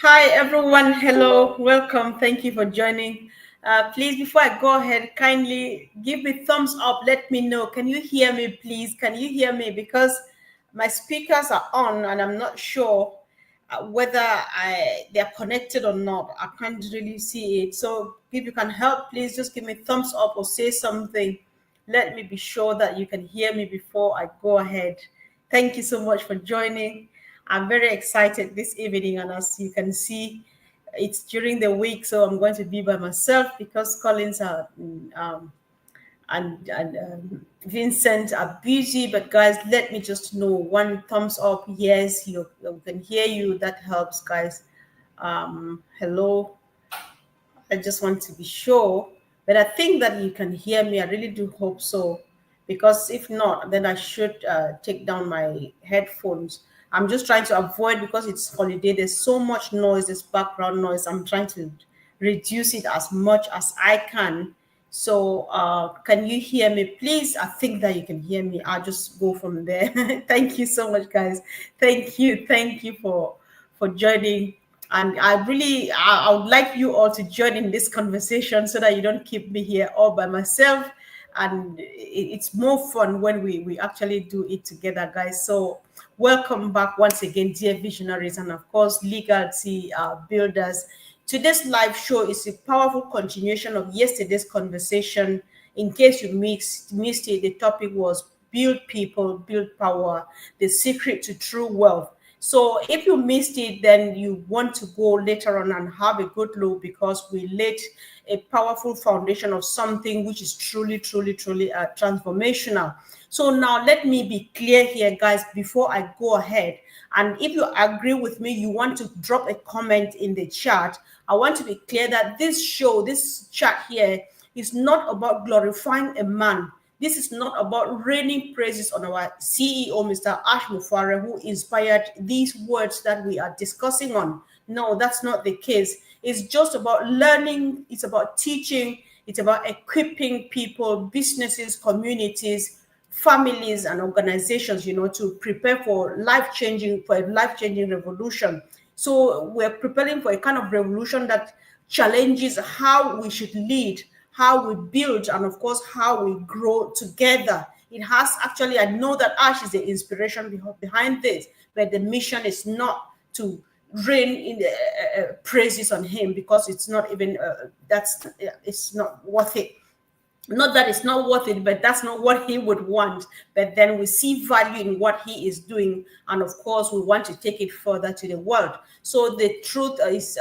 Hi, everyone. Hello. Welcome. Thank you for joining. Please, before I go ahead, kindly give me thumbs up. Let me know. Can you hear me, please? Can you hear me? Because my speakers are on and I'm not sure whether they're connected or not. I can't really see it. So if you can help, please just give me thumbs up or say something. Let me be sure that you can hear me before I go ahead. Thank you so much for joining. I'm very excited this evening, and as you can see, it's during the week, so I'm going to be by myself because Collins and Vincent are busy. But guys, let me just know one thumbs up. Yes, you can hear you. That helps, guys. Hello. I just want to be sure. But I think that you can hear me. I really do hope so. Because if not, then I should take down my headphones. I'm just trying to avoid because it's holiday. There's so much noise, this background noise. I'm trying to reduce it as much as I can. So, can you hear me? Please, I think that you can hear me. I'll just go from there. Thank you so much, guys. Thank you for joining. And I would like you all to join in this conversation so that you don't keep me here all by myself. And it's more fun when we actually do it together, guys. So welcome back once again, dear visionaries, and of course, legacy builders. Today's live show is a powerful continuation of yesterday's conversation. In case you missed it, the topic was build people, build power, the secret to true wealth. So if you missed it, then you want to go later on and have a good look because we laid a powerful foundation of something which is truly transformational. So now let me be clear here, guys, before I go ahead. And if you agree with me, you want to drop a comment in the chat. I want to be clear that this chat here is not about glorifying a man. This is not about raining praises on our CEO, Mr. Ash Mufare, who inspired these words that we are discussing on. No, that's not the case. It's just about learning, it's about teaching, it's about equipping people, businesses, communities, families, and organizations, to prepare for a life-changing revolution. So we're preparing for a kind of revolution that challenges how we should lead, how we build, and of course, how we grow together. It has actually, I know that Ash is the inspiration behind this, but the mission is not to rain in the praises on him because it's not even, it's not worth it. Not that it's not worth it, but that's not what he would want. But then we see value in what he is doing, and of course we want to take it further to the world. So the truth is,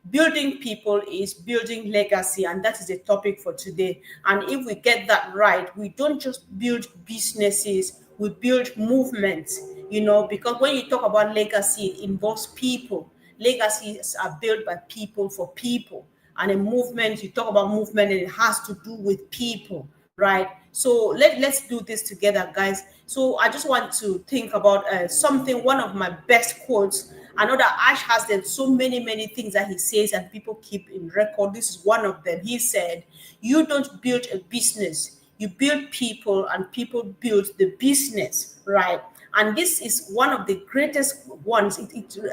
building people is building legacy, and that is the topic for today. And if we get that right, we don't just build businesses, we build movements. Because when you talk about legacy, it involves people. Legacies are built by people for people, and a movement, you talk about movement and it has to do with people, right? So let's do this together, guys. So I just want to think about something, one of my best quotes. I know that Ash has them so many things that he says and people keep in record. This is one of them. He said, you don't build a business, you build people, and people build the business, right? And this is one of the greatest ones.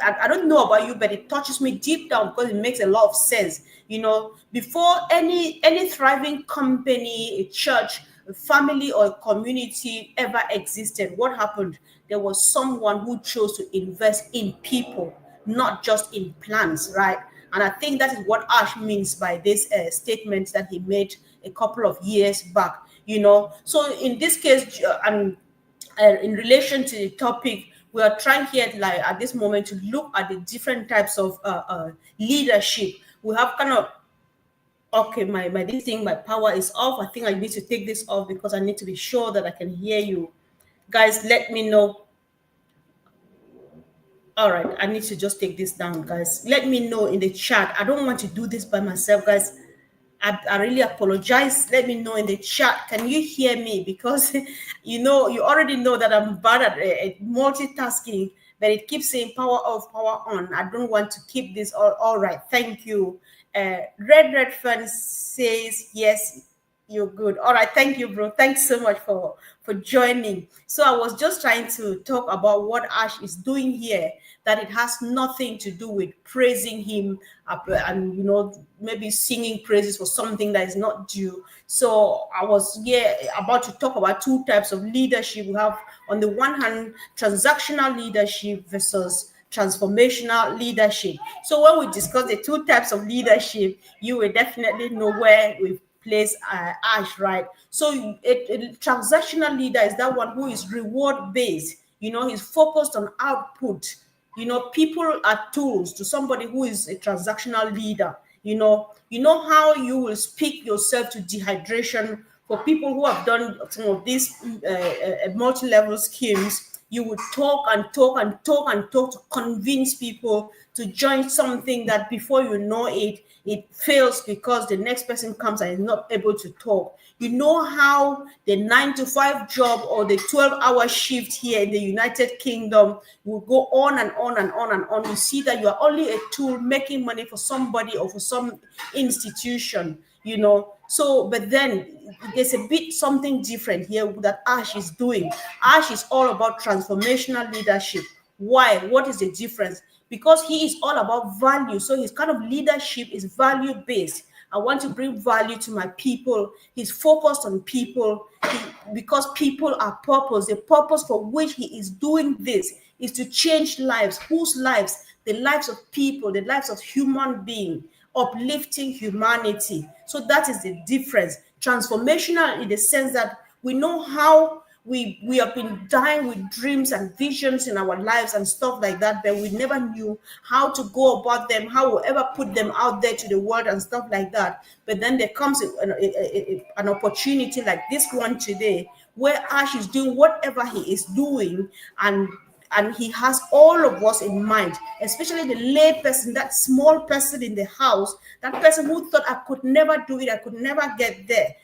I don't know about you, but it touches me deep down because it makes a lot of sense. Before any thriving company, a church, a family, or a community ever existed, what happened? There was someone who chose to invest in people, not just in plans, right? And I think that is what Ash means by this statement that he made a couple of years back. So in this case, in relation to the topic, we are trying here, like at this moment, to look at the different types of leadership. We have kind of, okay, my power is off. I think I need to take this off because I need to be sure that I can hear you. Guys, let me know. All right, I need to just take this down, guys. Let me know in the chat. I don't want to do this by myself, guys. I really apologize. Let me know in the chat. Can you hear me? Because you already know that I'm bad at multitasking, but it keeps saying power off, power on. I don't want to keep this all right. Thank you. Red Fan says yes. You're good. All right. Thank you, bro. Thanks so much for joining. So I was just trying to talk about what Ash is doing here, that it has nothing to do with praising him and maybe singing praises for something that is not due. So I was about to talk about two types of leadership. We have, on the one hand, transactional leadership versus transformational leadership. So when we discuss the two types of leadership, you will definitely know where we place Ash, right? So a transactional leader is that one who is reward based. He's focused on output. People are tools to somebody who is a transactional leader. How you will speak yourself to dehydration for people who have done some of these multi-level schemes. You would talk and talk and talk and talk to convince people to join something that before you know it, it fails because the next person comes and is not able to talk. You know how the 9 to 5 job or the 12-hour shift here in the United Kingdom will go on and on and on and on. You see that you are only a tool making money for somebody or for some institution. So, but then there's a bit something different here that Ash is doing. Ash is all about transformational leadership. Why? What is the difference? Because he is all about value. So his kind of leadership is value based. I want to bring value to my people. He's focused on people because people are purpose. The purpose for which he is doing this is to change lives. Whose lives? The lives of people, the lives of human beings, uplifting humanity. So that is the difference. Transformational in the sense that we know how we have been dying with dreams and visions in our lives and stuff like that, but we never knew how to go about them, how we ever put them out there to the world and stuff like that. But then there comes an opportunity like this one today, where Ash is doing whatever he is doing, and he has all of us in mind, especially the lay person, that small person in the house, that person who thought, I could never do it, I could never get there.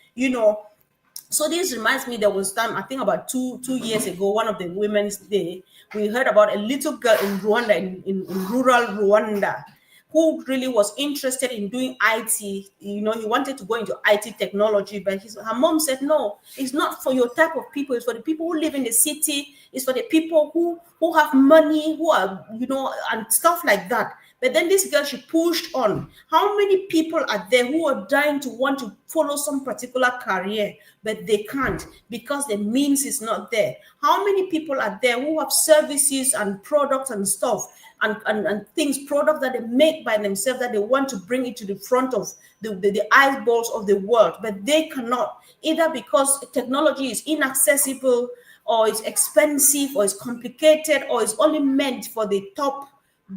So this reminds me, there was time, I think about two years ago, one of the Women's Day, we heard about a little girl in Rwanda, in rural Rwanda, who really was interested in doing IT. He wanted to go into IT technology, but her mom said, no, it's not for your type of people. It's for the people who live in the city. It's for the people who have money, who are, and stuff like that. But then this girl, she pushed on. How many people are there who are dying to want to follow some particular career, but they can't because the means is not there? How many people are there who have services and products and stuff and things, products that they make by themselves, that they want to bring it to the front of the eyeballs of the world, but they cannot, either because technology is inaccessible, or it's expensive, or it's complicated, or it's only meant for the top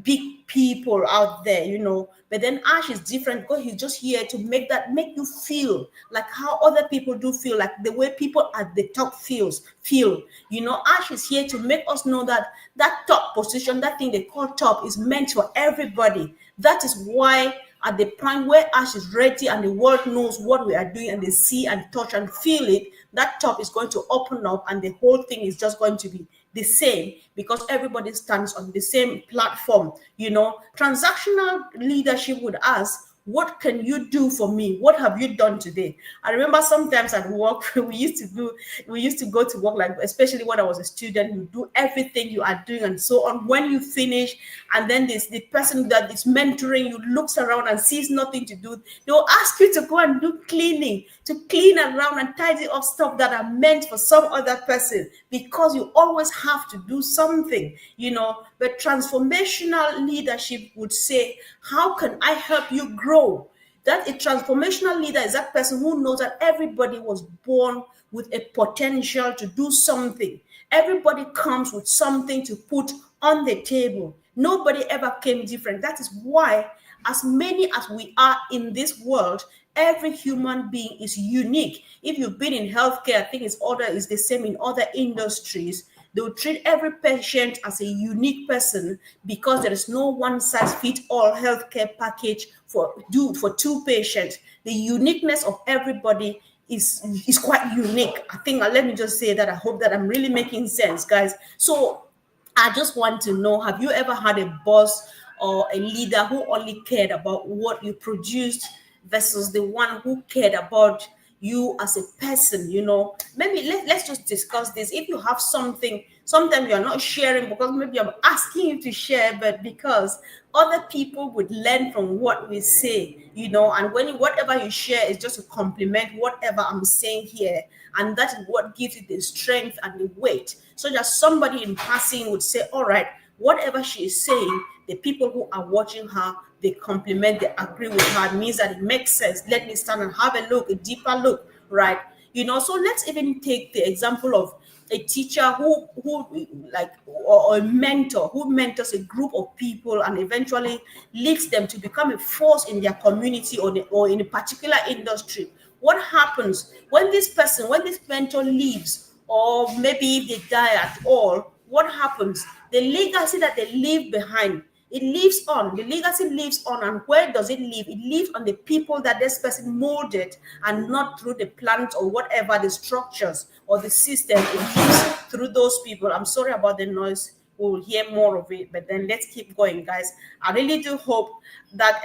big people out there. But then Ash is different because he's just here to make you feel like how other people do feel, like the way people at the top feel. Ash is here to make us know that that top position, that thing they call top, is meant for everybody. That is why at the point where Ash is ready and the world knows what we are doing, and they see and touch and feel it, that top is going to open up, and the whole thing is just going to be the same, because everybody stands on the same platform. Transactional leadership would ask, what can you do for me? What have you done today? I remember sometimes at work, we used to go to work, like, especially when I was a student, you do everything you are doing and so on. When you finish, and then the person that is mentoring you looks around and sees nothing to do, they'll ask you to go and do cleaning, to clean around and tidy up stuff that are meant for some other person, because you always have to do something. But transformational leadership would say, how can I help you grow? That a transformational leader is that person who knows that everybody was born with a potential to do something. Everybody comes with something to put on the table. Nobody ever came different. That is why, as many as we are in this world, every human being is unique. If you've been in healthcare, I think it's the same in other industries. They will treat every patient as a unique person, because there is no one size fit all healthcare package for two patients. The uniqueness of everybody is quite unique. I think, let me just say that. I hope that I'm really making sense, guys. So I just want to know, have you ever had a boss or a leader who only cared about what you produced, versus the one who cared about you as a person, maybe let's just discuss this. If you have something, sometimes you're not sharing because maybe I'm asking you to share, but because other people would learn from what we say, and when whatever you share is just to complement whatever I'm saying here, and that is what gives it the strength and the weight, so that somebody in passing would say, all right, whatever she is saying, the people who are watching her, they compliment, they agree with her, means that it makes sense. Let me stand and have a look, a deeper look, right? So let's even take the example of a teacher who like, or a mentor who mentors a group of people and eventually leads them to become a force in their community, or in a particular industry. What happens when this mentor leaves, or maybe if they die at all? What happens? The legacy that they leave behind, it lives on. The legacy lives on. And where does it live? It lives on the people that this person molded, and not through the plant or whatever, the structures or the system. It lives through those people. I'm sorry about the noise. We'll hear more of it, but then let's keep going, guys. I really do hope that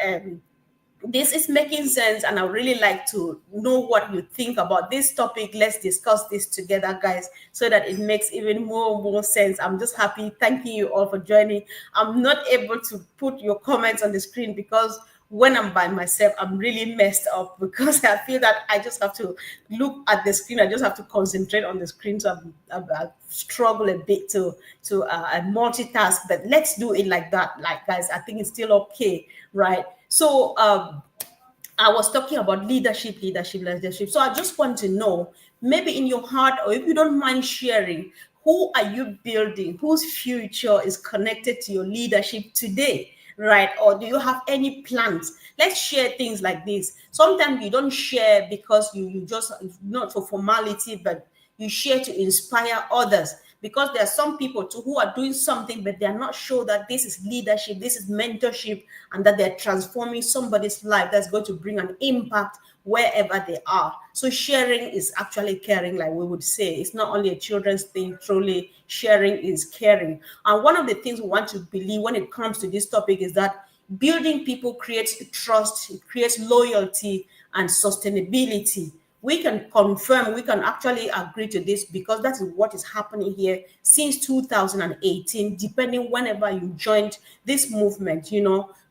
this is making sense, and I really like to know what you think about this topic. Let's discuss this together, guys, so that it makes even more sense. I'm just happy. Thanking you all for joining. I'm not able to put your comments on the screen because when I'm by myself, I'm really messed up, because I feel that I just have to look at the screen. I just have to concentrate on the screen. So I struggle a bit to multitask, but let's do it like that. Like, guys, I think it's still okay, right? So I was talking about leadership. So I just want to know, maybe in your heart, or if you don't mind sharing, who are you building? Whose future is connected to your leadership today, right? Or do you have any plans? Let's share things like this. Sometimes you don't share because you just, not for formality, but you share to inspire others, because there are some people too who are doing something, but they are not sure that this is leadership, this is mentorship, and that they're transforming somebody's life that's going to bring an impact wherever they are. So sharing is actually caring, like we would say. It's not only a children's thing. Truly, sharing is caring. And one of the things we want to believe when it comes to this topic is that building people creates trust, it creates loyalty and sustainability. We can confirm, we can actually agree to this, because that is what is happening here since 2018, depending whenever you joined this movement.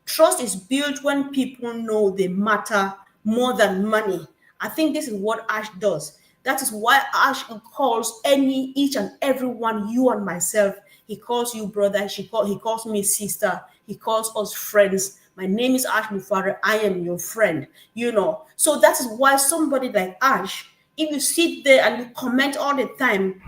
Trust is built when people know they matter more than money. I think this is what Ash does. That is why Ash calls each and every one, you and myself. He calls you brother, he calls me sister, he calls us friends. My name is Ash Mufare. I am your friend. So that is why somebody like Ash, if you sit there and you comment all the time,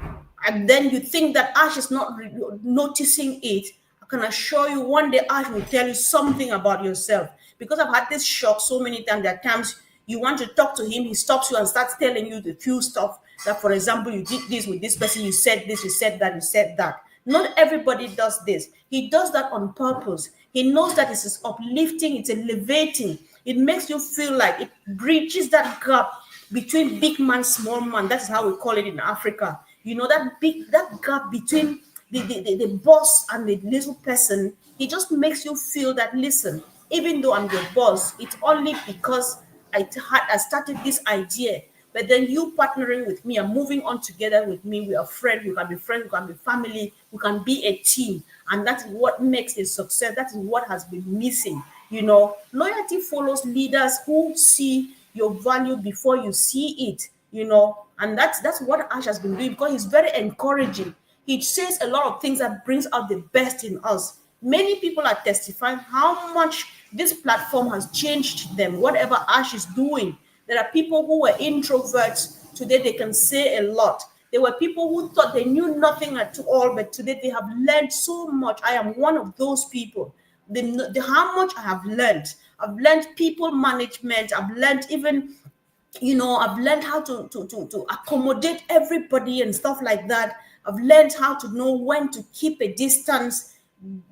and then you think that Ash is not noticing it, I can assure you one day Ash will tell you something about yourself. Because I've had this shock so many times. There are times you want to talk to him, he stops you and starts telling you the few stuff that, for example, you did this with this person, you said this, you said that, you said that. Not everybody does this. He does that on purpose. He knows that it is uplifting, it's elevating. It makes you feel like it bridges that gap between big man, small man. That is how we call it in Africa. That gap between the boss and the little person. It just makes you feel that, listen, even though I'm your boss, it's only because I started this idea. But then you partnering with me and moving on together with me, we are friends. We can be friends. We can be family. We can be a team, and that's what makes a success. That is what has been missing. Loyalty follows leaders who see your value before you see it. And that's what Ash has been doing, because he's very encouraging. He says a lot of things that brings out the best in us. Many people are testifying how much this platform has changed them, whatever Ash is doing. There are people who were introverts. Today they can say a lot. There were people who thought they knew nothing at all, but today they have learned so much. I am one of those people. How much I have learned. I've learned people management. I've learned even, I've learned how to accommodate everybody and stuff like that. I've learned how to know when to keep a distance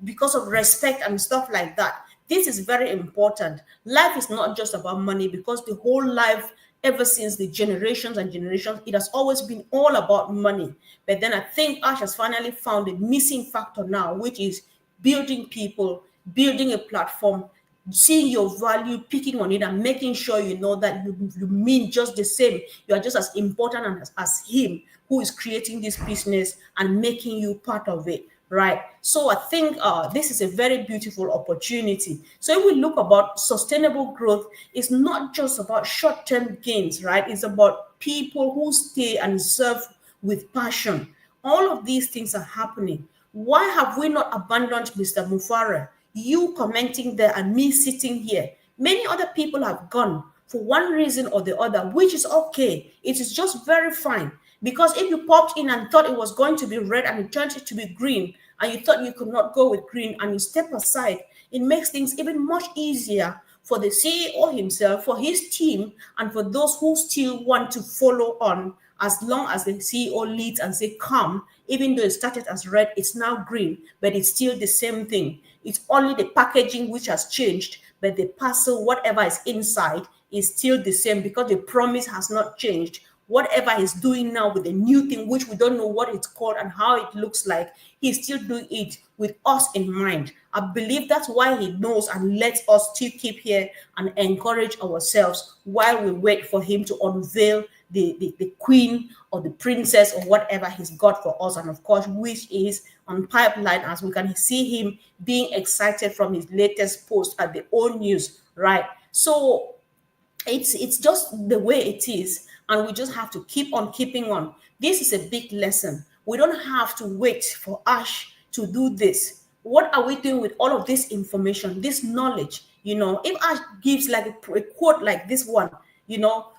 because of respect and stuff like that. This is very important. Life is not just about money, because the whole life, ever since the generations and generations, it has always been all about money. But then I think Ash has finally found a missing factor now, which is building people, building a platform, seeing your value, picking on it, and making sure you know that you mean just the same. You are just as important as him who is creating this business and making you part of it, right? So I think this is a very beautiful opportunity. So if we look about sustainable growth, it's not just about short-term gains, right? It's about people who stay and serve with passion. All of these things are happening. Why have we not abandoned Mr. Mufara? You commenting there and me sitting here. Many other people have gone for one reason or the other, which is okay. It is just very fine. Because if you popped in and thought it was going to be red and it turned it to be green, and you thought you could not go with green and you step aside, it makes things even much easier for the CEO himself, for his team, and for those who still want to follow on as long as the CEO leads and say, come, even though it started as red, it's now green, but it's still the same thing. It's only the packaging which has changed, but the parcel, whatever is inside, is still the same because the promise has not changed. Whatever he's doing now with the new thing, which we don't know what it's called and how it looks like, he's still doing it with us in mind. I believe that's why he knows and lets us still keep here and encourage ourselves while we wait for him to unveil the queen or the princess or whatever he's got for us. And of course, which is on pipeline, as we can see him being excited from his latest post at the old news, right? So it's just the way it is, and we just have to keep on keeping on. This is a big lesson. We don't have to wait for Ash to do this. What are we doing with all of this information, this knowledge? If Ash gives like a quote like this one,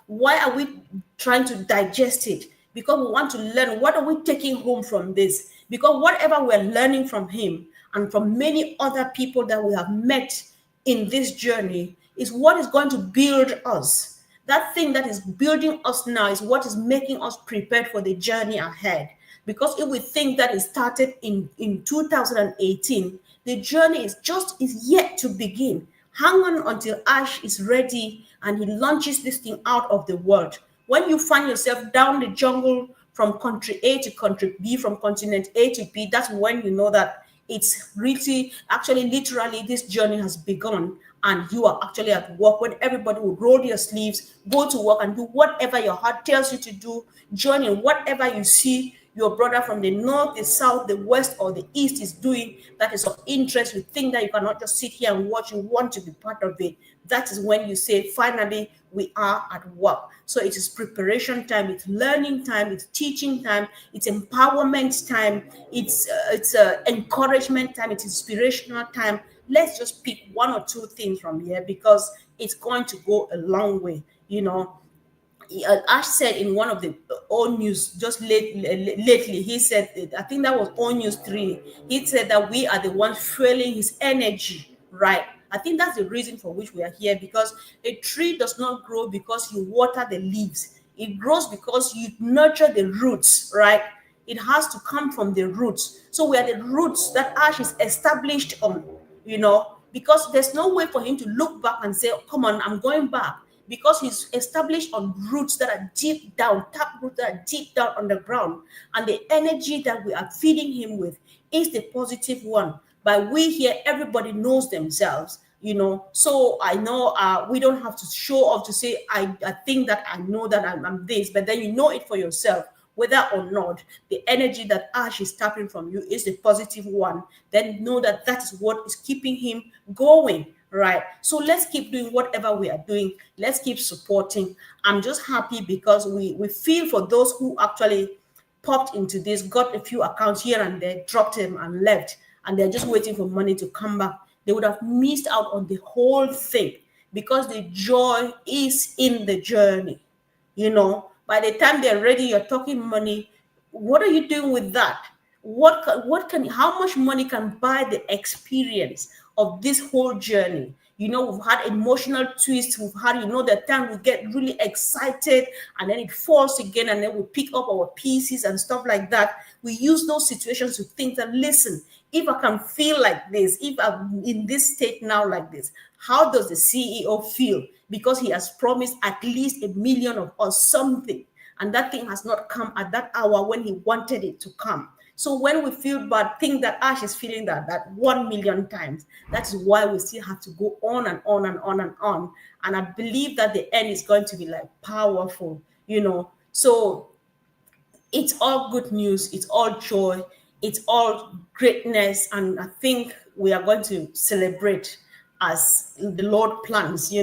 why are we trying to digest it? Because we want to learn. What are we taking home from this? Because whatever we're learning from him and from many other people that we have met in this journey is what is going to build us. That thing that is building us now is what is making us prepared for the journey ahead. Because if we think that it started in 2018, the journey is yet to begin. Hang on until Ash is ready and he launches this thing out of the world. When you find yourself down the jungle from country A to country B, from continent A to B, that's when you know that it's really, actually, literally, this journey has begun and you are actually at work, when everybody will roll your sleeves, go to work and do whatever your heart tells you to do, join in whatever you see your brother from the north, the south, the west, or the east is doing that is of interest. You think that you cannot just sit here and watch, you want to be part of it. That is when you say, finally, we are at work. So it is preparation time, it's learning time, it's teaching time, it's empowerment time, it's encouragement time, it's inspirational time. Let's just pick one or two things from here because it's going to go a long way. Ash said in one of the old news just lately, he said, I think that was old news 3, he said that we are the ones fueling his energy, right? I think that's the reason for which we are here, because a tree does not grow because you water the leaves. It grows because you nurture the roots, right? It has to come from the roots. So we are the roots that Ash is established on, because there's no way for him to look back and say, come on, I'm going back, because he's established on roots that are deep down, tap roots that are deep down on the ground. And the energy that we are feeding him with is the positive one. By we here, everybody knows themselves, So I know we don't have to show off to say, I think that I know that I'm this, but then you know it for yourself. Whether or not the energy that Ash is tapping from you is the positive one, then know that that is what is keeping him going. Right. So let's keep doing whatever we are doing. Let's keep supporting. I'm just happy because we feel for those who actually popped into this, got a few accounts here and there, dropped them and left, and they're just waiting for money to come back. They would have missed out on the whole thing because the joy is in the journey. By the time they're ready, you're talking money. What are you doing with that? How much money can buy the experience of this whole journey? We've had emotional twists. We've had, the time we get really excited and then it falls again, and then we pick up our pieces and stuff like that. We use those situations to think that, listen, if I can feel like this, if I'm in this state now like this, how does the CEO feel? Because he has promised at least 1 million of us something. and that thing has not come at that hour when he wanted it to come. So when we feel bad, think that Ash is feeling that 1 million times. That is why we still have to go on and on and on and on. And I believe that the end is going to be like powerful, So it's all good news, it's all joy, it's all greatness, and I think we are going to celebrate as the Lord plans,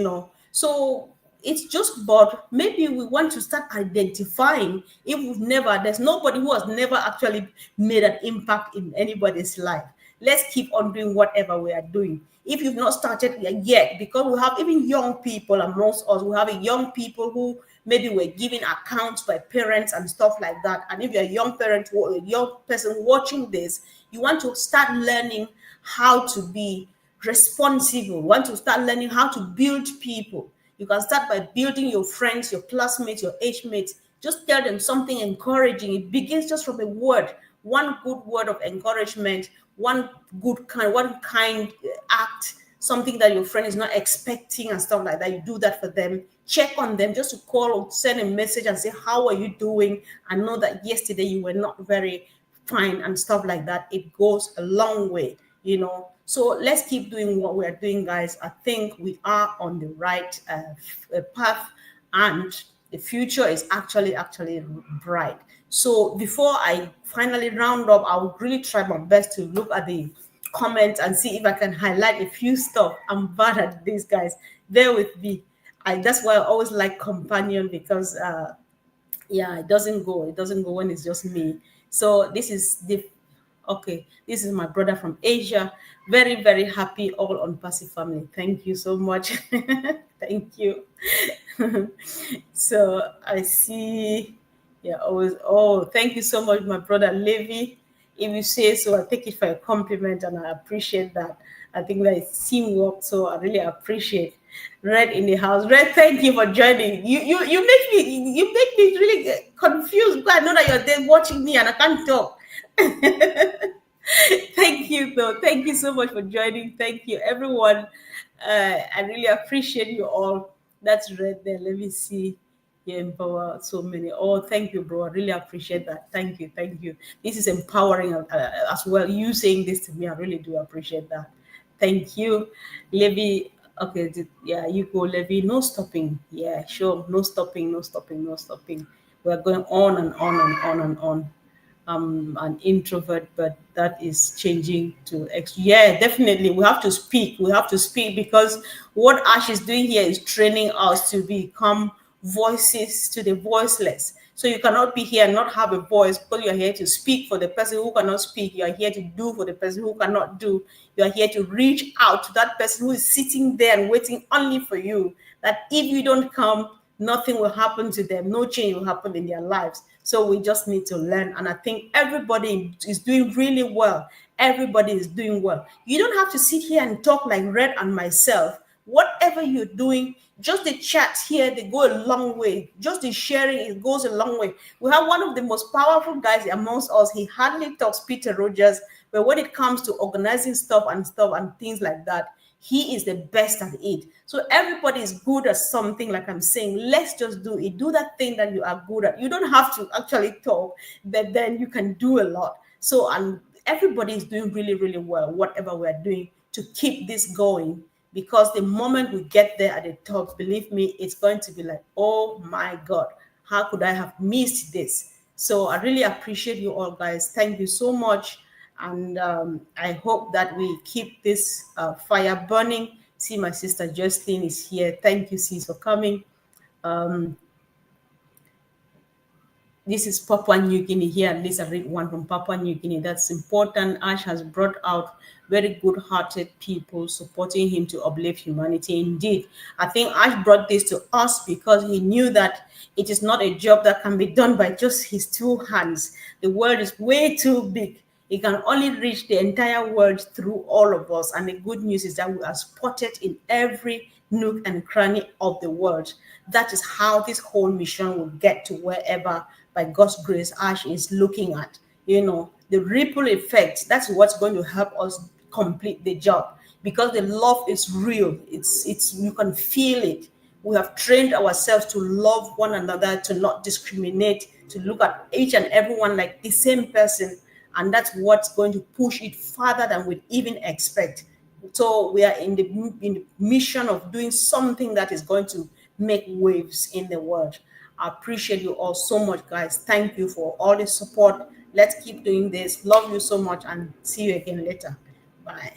So it's just about maybe we want to start identifying if there's nobody who has never actually made an impact in anybody's life. Let's keep on doing whatever we are doing. If you've not started yet, because we have even young people amongst us, we have young people who maybe were given accounts by parents and stuff like that. And if you're a young parent or a young person watching this, you want to start learning how to be responsible, you want to start learning how to build people. You can start by building your friends, your classmates, your age mates. Just tell them something encouraging. It begins just from a word, one good word of encouragement, one kind act, something that your friend is not expecting and stuff like that. You do that for them. Check on them, just to call or send a message and say, how are you doing? I know that yesterday you were not very fine and stuff like that. It goes a long way. So let's keep doing what we're doing, guys. I think we are on the right path, and the future is actually bright. So before I finally round up, I will really try my best to look at the comments and see if I can highlight a few stuff. I'm bad at this, guys. Bear with me. That's why I always like companion, because yeah, it doesn't go when it's just me. So this is the okay, this is my brother from Asia. Very, very happy, all on Passive Family. Thank you so much. Thank you. So I see, yeah, always. Oh, thank you so much, my brother Levi. If you say so, I take it for a compliment, and I appreciate that. I think that it's teamwork, so I really appreciate. Red in the house. Red, thank you for joining. You make me really get confused, because I know that you're there watching me and I can't talk. Thank you, though. Thank you so much for joining. Thank you, everyone. I really appreciate you all. That's red there. Let me see. You empower so many. Oh, thank you, bro. I really appreciate that. Thank you. Thank you. This is empowering as well. You saying this to me, I really do appreciate that. Thank you, Levy. Okay, yeah, you go, Levy. No stopping. Yeah, sure. No stopping. No stopping. No stopping. We're going on and on and on and on. An introvert, but that is changing to yeah, definitely. We have to speak. We have to speak, because what Ash is doing here is training us to become voices to the voiceless. So you cannot be here and not have a voice, because you're here to speak for the person who cannot speak. You are here to do for the person who cannot do. You are here to reach out to that person who is sitting there and waiting only for you. That if you don't come, nothing will happen to them. No change will happen in their lives. So we just need to learn. And I think everybody is doing really well. Everybody is doing well. You don't have to sit here and talk like Red and myself. Whatever you're doing, just the chats here, they go a long way. Just the sharing, it goes a long way. We have one of the most powerful guys amongst us. He hardly talks, Peter Rogers, but when it comes to organizing stuff and things like that, he is the best at it. So everybody is good at something, like I'm saying. Let's just do it. Do that thing that you are good at. You don't have to actually talk, but then you can do a lot. So, and everybody is doing really, really well, whatever we're doing, to keep this going. Because the moment we get there at the top, believe me, it's going to be like, oh my God, how could I have missed this? So I really appreciate you all, guys. Thank you so much. And I hope that we keep this fire burning. See, my sister Justine is here. Thank you, sis, for coming. This is Papua New Guinea here. At least I read one from Papua New Guinea. That's important. Ash has brought out very good-hearted people supporting him to uplift humanity. Indeed, I think Ash brought this to us because he knew that it is not a job that can be done by just his two hands. The world is way too big. It can only reach the entire world through all of us. And the good news is that we are spotted in every nook and cranny of the world. That is how this whole mission will get to wherever, by God's grace, Ash is looking at. The ripple effect, that's what's going to help us complete the job, because the love is real. It's you can feel it. We have trained ourselves to love one another, to not discriminate, to look at each and everyone like the same person. And that's what's going to push it further than we even expect. So we are in the mission of doing something that is going to make waves in the world. I appreciate you all so much, guys. Thank you for all the support. Let's keep doing this. Love you so much and see you again later. Bye.